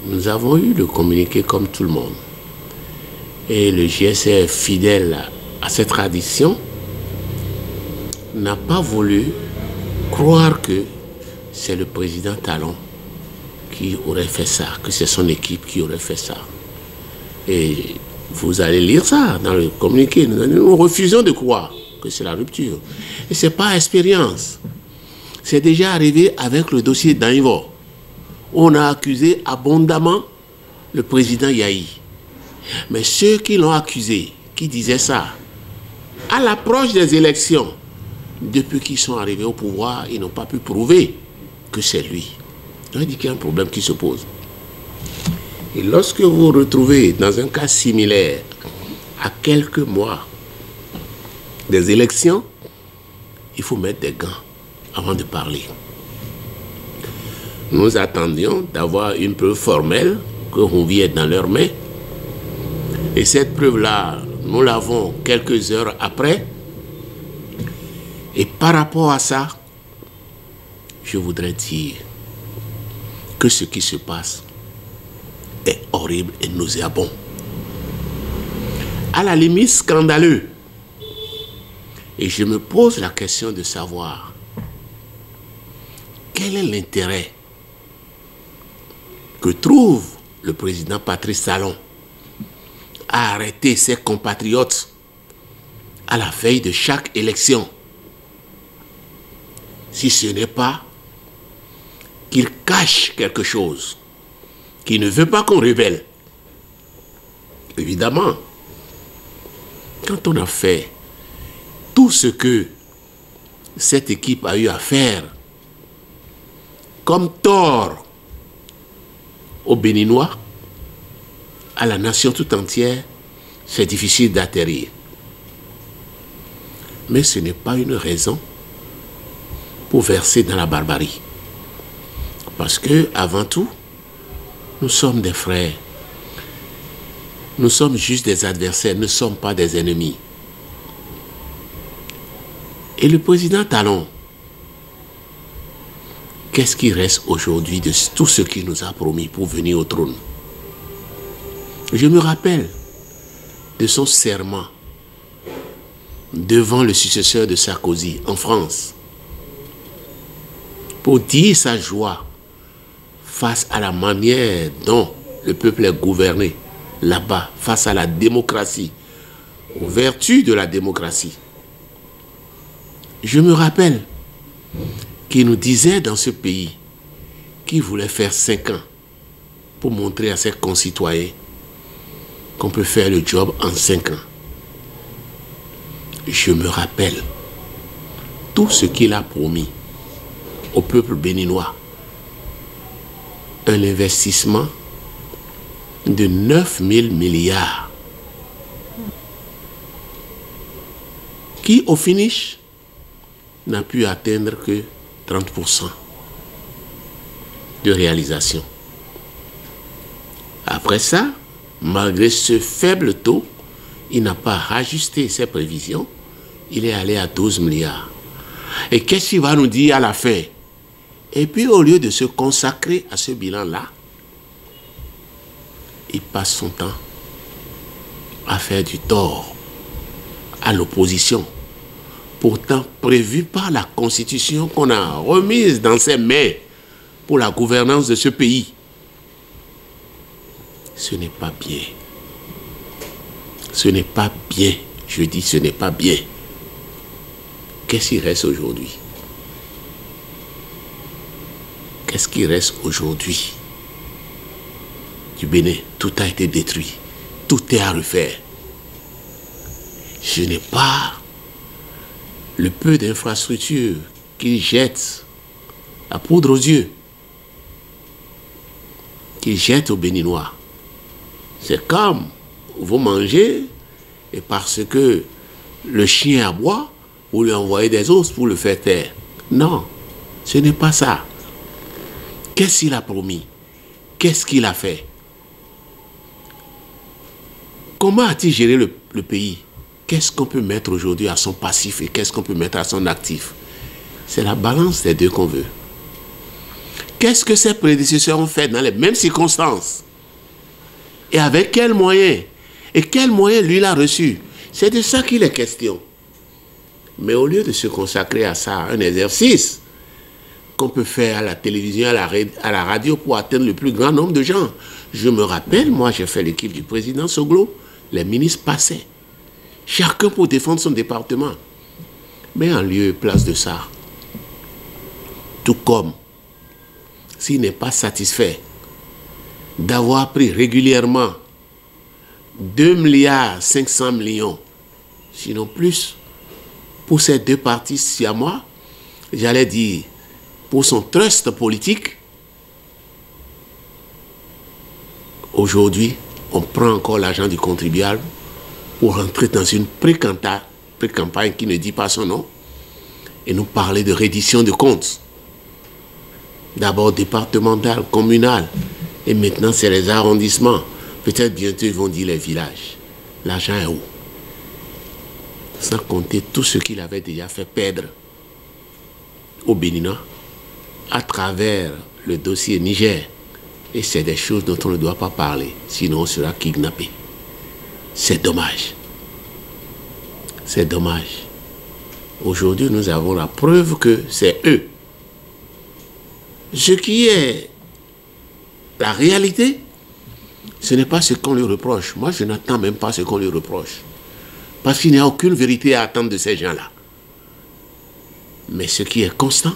nous avons eu le communiqué comme tout le monde. Et le GSR, fidèle à cette tradition, n'a pas voulu croire que c'est le président Talon qui aurait fait ça, que c'est son équipe qui aurait fait ça. Et vous allez lire ça dans le communiqué. Nous refusons de croire que c'est la rupture. Et ce n'est pas expérience. C'est déjà arrivé avec le dossier d'Anivor. On a accusé abondamment le président Yahi. Mais ceux qui l'ont accusé, qui disaient ça, à l'approche des élections, depuis qu'ils sont arrivés au pouvoir, ils n'ont pas pu prouver que c'est lui. On dit qu'il y a un problème qui se pose. Et lorsque vous vous retrouvez dans un cas similaire, à quelques mois des élections, il faut mettre des gants avant de parler. Nous attendions d'avoir une preuve formelle que Rouvi est dans leurs mains. Et cette preuve-là, nous l'avons quelques heures après. Et par rapport à ça, je voudrais dire que ce qui se passe est horrible et nauséabond. À la limite scandaleux. Et je me pose la question de savoir quel est l'intérêt que trouve le président Patrice Talon à arrêter ses compatriotes à la veille de chaque élection, si ce n'est pas qu'il cache quelque chose, qu'il ne veut pas qu'on révèle. Évidemment, quand on a fait tout ce que cette équipe a eu à faire comme tort aux Béninois, à la nation tout entière, c'est difficile d'atterrir. Mais ce n'est pas une raison pour verser dans la barbarie. Parce que, avant tout, nous sommes des frères. Nous sommes juste des adversaires, nous ne sommes pas des ennemis. Et le président Talon, qu'est-ce qui reste aujourd'hui de tout ce qu'il nous a promis pour venir au trône? Je me rappelle de son serment devant le successeur de Sarkozy en France pour dire sa joie face à la manière dont le peuple est gouverné là-bas, face à la démocratie, aux vertus de la démocratie. Je me rappelle qu'il nous disait dans ce pays qu'il voulait faire 5 ans pour montrer à ses concitoyens qu'on peut faire le job en 5 ans. Je me rappelle tout ce qu'il a promis au peuple béninois. Un investissement de 9 000 milliards qui, au finish, n'a pu atteindre que 30% de réalisation. Après ça, malgré ce faible taux, il n'a pas rajusté ses prévisions. Il est allé à 12 milliards. Et qu'est-ce qu'il va nous dire à la fin? Et puis, au lieu de se consacrer à ce bilan-là, il passe son temps à faire du tort à l'opposition, pourtant prévu par la Constitution qu'on a remise dans ses mains pour la gouvernance de ce pays. Ce n'est pas bien. Ce n'est pas bien. Je dis ce n'est pas bien. Qu'est-ce qui reste aujourd'hui? Qu'est-ce qui reste aujourd'hui du Bénin? Tout a été détruit. Tout est à refaire. Je n'ai pas le peu d'infrastructures qu'ils jettent, la poudre aux yeux, qu'ils jettent aux Béninois. C'est comme vous mangez et parce que le chien aboie, vous lui envoyez des os pour le faire taire. Non, ce n'est pas ça. Qu'est-ce qu'il a promis? Qu'est-ce qu'il a fait? Comment a-t-il géré le pays? Qu'est-ce qu'on peut mettre aujourd'hui à son passif et qu'est-ce qu'on peut mettre à son actif? C'est la balance des deux qu'on veut. Qu'est-ce que ses prédécesseurs ont fait dans les mêmes circonstances? Et avec quels moyens? Et quels moyens lui l'a reçu? C'est de ça qu'il est question. Mais au lieu de se consacrer à ça, un exercice qu'on peut faire à la télévision, à la radio pour atteindre le plus grand nombre de gens. Je me rappelle, moi j'ai fait l'équipe du président Soglo, les ministres passaient, chacun pour défendre son département. Mais en lieu et place de ça, tout comme s'il n'est pas satisfait d'avoir pris régulièrement 2,5 milliards, sinon plus, pour ces deux partis siamois, j'allais dire, pour son trust politique, aujourd'hui, on prend encore l'argent du contribuable pour rentrer dans une pré-campagne qui ne dit pas son nom et nous parler de reddition de comptes. D'abord départemental, communal, et maintenant c'est les arrondissements. Peut-être bientôt ils vont dire les villages. L'argent est où? Sans compter tout ce qu'il avait déjà fait perdre au Bénin à travers le dossier Niger. Et c'est des choses dont on ne doit pas parler, sinon on sera kidnappé. C'est dommage. C'est dommage. Aujourd'hui, nous avons la preuve que c'est eux. Ce qui est la réalité, ce n'est pas ce qu'on lui reproche. Moi, je n'attends même pas ce qu'on lui reproche. Parce qu'il n'y a aucune vérité à attendre de ces gens-là. Mais ce qui est constant,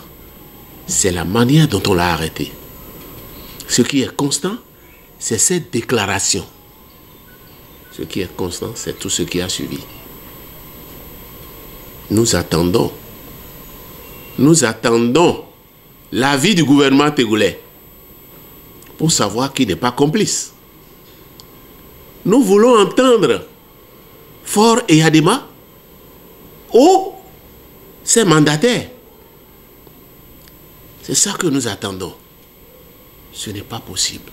c'est la manière dont on l'a arrêté. Ce qui est constant, c'est cette déclaration. Ce qui est constant, c'est tout ce qui a suivi. Nous attendons l'avis du gouvernement togolais pour savoir qui n'est pas complice. Nous voulons entendre Faure et Yadema ou ses mandataires. C'est ça que nous attendons. Ce n'est pas possible.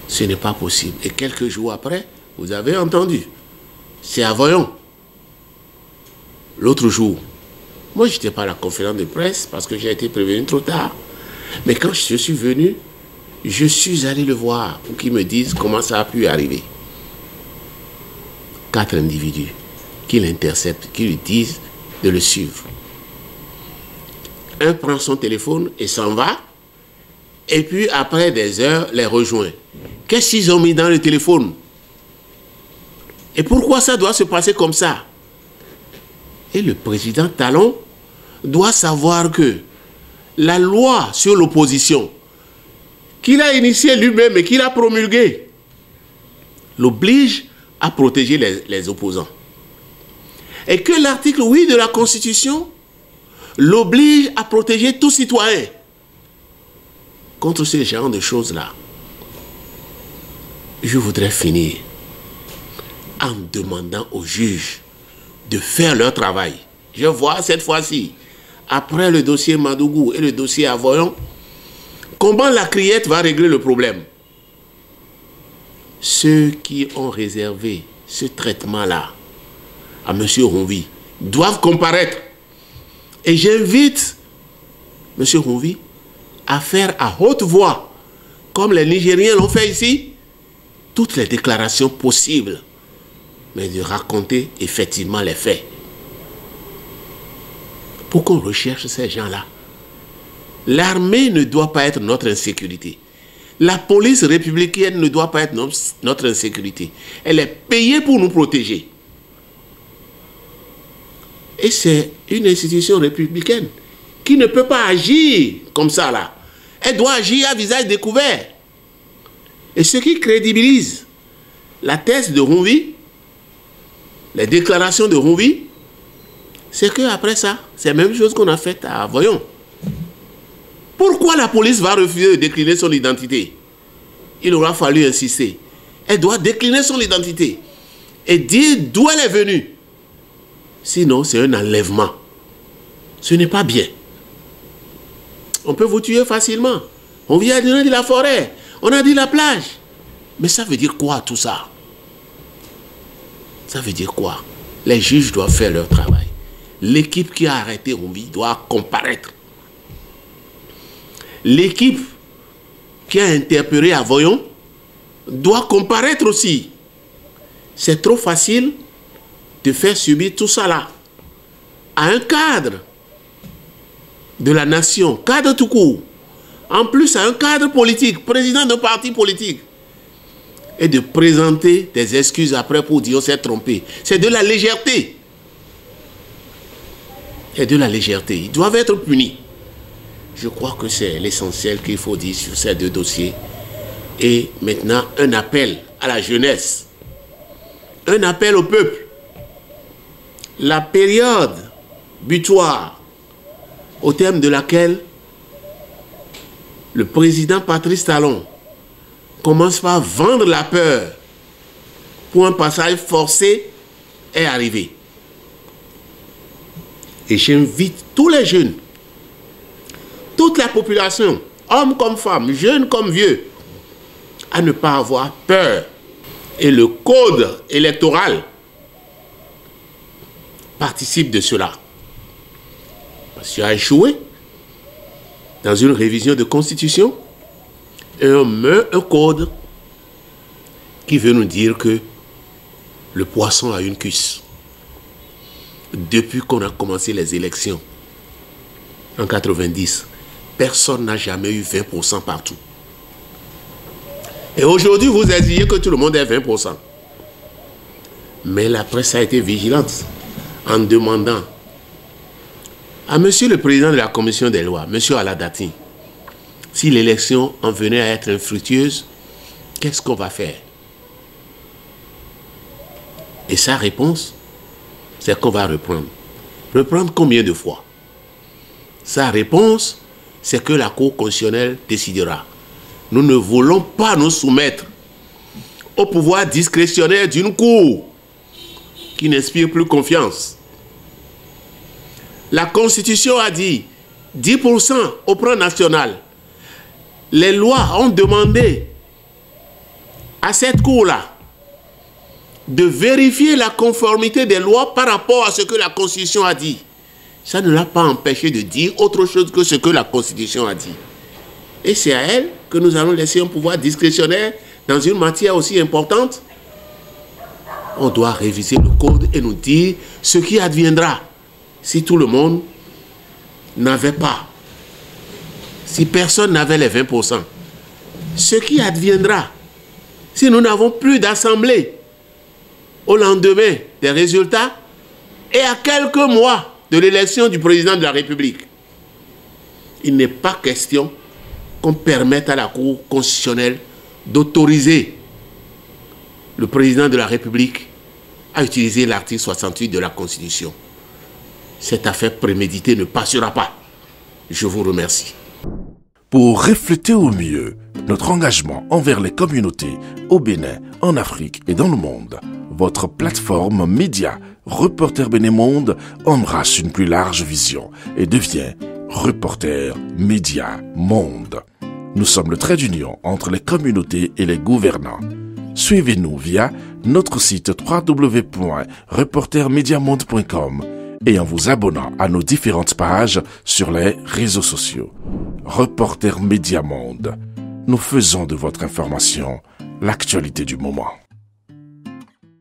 Ce n'est pas possible. Et quelques jours après, vous avez entendu, c'est à Voyon. L'autre jour, moi je n'étais pas à la conférence de presse parce que j'ai été prévenu trop tard. Mais quand je suis venu, je suis allé le voir pour qu'il me dise comment ça a pu arriver. 4 individus qui l'interceptent, qui lui disent de le suivre. Un prend son téléphone et s'en va. Et puis après des heures, les rejoint. Qu'est-ce qu'ils ont mis dans le téléphone? Et pourquoi ça doit se passer comme ça? Et le président Talon doit savoir que la loi sur l'opposition, qu'il a initiée lui-même et qu'il a promulguée, l'oblige à protéger les opposants. Et que l'article 8 de la Constitution l'oblige à protéger tout citoyen contre ce genre de choses-là. Je voudrais finir en demandant aux juges de faire leur travail. Je vois cette fois-ci, après le dossier Madougou et le dossier Avoyon, comment la criette va régler le problème. Ceux qui ont réservé ce traitement-là à M. Ronvi doivent comparaître. Et j'invite M. Ronvi à faire à haute voix, comme les Nigériens l'ont fait ici, toutes les déclarations possibles, mais de raconter effectivement les faits. Pour qu'on recherche ces gens-là. L'armée ne doit pas être notre insécurité. La police républicaine ne doit pas être notre insécurité. Elle est payée pour nous protéger. Et c'est une institution républicaine qui ne peut pas agir comme ça là. Elle doit agir à visage découvert. Et ce qui crédibilise la thèse de Ronvi, les déclarations de Ronvi, c'est qu'après ça, c'est la même chose qu'on a faite à Voyon. Pourquoi la police va refuser de décliner son identité? Il aura fallu insister. Elle doit décliner son identité et dire d'où elle est venue. Sinon, c'est un enlèvement. Ce n'est pas bien. On peut vous tuer facilement. On vient de la forêt. On a dit la plage. Mais ça veut dire quoi tout ça? Ça veut dire quoi? Les juges doivent faire leur travail. L'équipe qui a arrêté Ronvi doit comparaître. l'équipe qui a interpellé Avoyon doit comparaître aussi. C'est trop facile de faire subir tout ça là à un cadre de la nation, cadre tout court, en plus à un cadre politique, président d'un parti politique, et de présenter des excuses après pour dire on s'est trompé. C'est de la légèreté. C'est de la légèreté. Ils doivent être punis. Je crois que c'est l'essentiel qu'il faut dire sur ces deux dossiers. Et maintenant, un appel à la jeunesse. Un appel au peuple. La période butoir au terme de laquelle le président Patrice Talon commence par vendre la peur pour un passage forcé est arrivé. Et j'invite tous les jeunes, toute la population, hommes comme femmes, jeunes comme vieux, à ne pas avoir peur. Et le code électoral participe de cela. Parce qu'il a échoué dans une révision de constitution et on met un code qui veut nous dire que le poisson a une cuisse. Depuis qu'on a commencé les élections en 90, personne n'a jamais eu 20% partout. Et aujourd'hui, vous exigez que tout le monde ait 20%. Mais la presse a été vigilante en demandant à monsieur le président de la commission des lois, monsieur Aladati, si l'élection en venait à être infructueuse, qu'est-ce qu'on va faire? Et sa réponse, c'est qu'on va reprendre. Reprendre combien de fois? Sa réponse, c'est que la Cour constitutionnelle décidera. Nous ne voulons pas nous soumettre au pouvoir discrétionnaire d'une Cour qui n'inspire plus confiance. La Constitution a dit 10% au plan national. Les lois ont demandé à cette Cour-là de vérifier la conformité des lois par rapport à ce que la Constitution a dit. Ça ne l'a pas empêché de dire autre chose que ce que la Constitution a dit. Et c'est à elle que nous allons laisser un pouvoir discrétionnaire dans une matière aussi importante. On doit réviser le code et nous dire ce qui adviendra si tout le monde n'avait pas, si personne n'avait les 20%. Ce qui adviendra si nous n'avons plus d'assemblée au lendemain des résultats et à quelques mois de l'élection du président de la République. Il n'est pas question qu'on permette à la Cour constitutionnelle d'autoriser le président de la République à utiliser l'article 68 de la Constitution. Cette affaire préméditée ne passera pas. Je vous remercie. Pour refléter au mieux notre engagement envers les communautés au Bénin, en Afrique et dans le monde, votre plateforme média Reporter Bénin Monde embrasse une plus large vision et devient Reporter Média Monde. Nous sommes le trait d'union entre les communautés et les gouvernants. Suivez-nous via notre site www.reportermediamonde.com et en vous abonnant à nos différentes pages sur les réseaux sociaux. Reporter Média Monde. Nous faisons de votre information l'actualité du moment.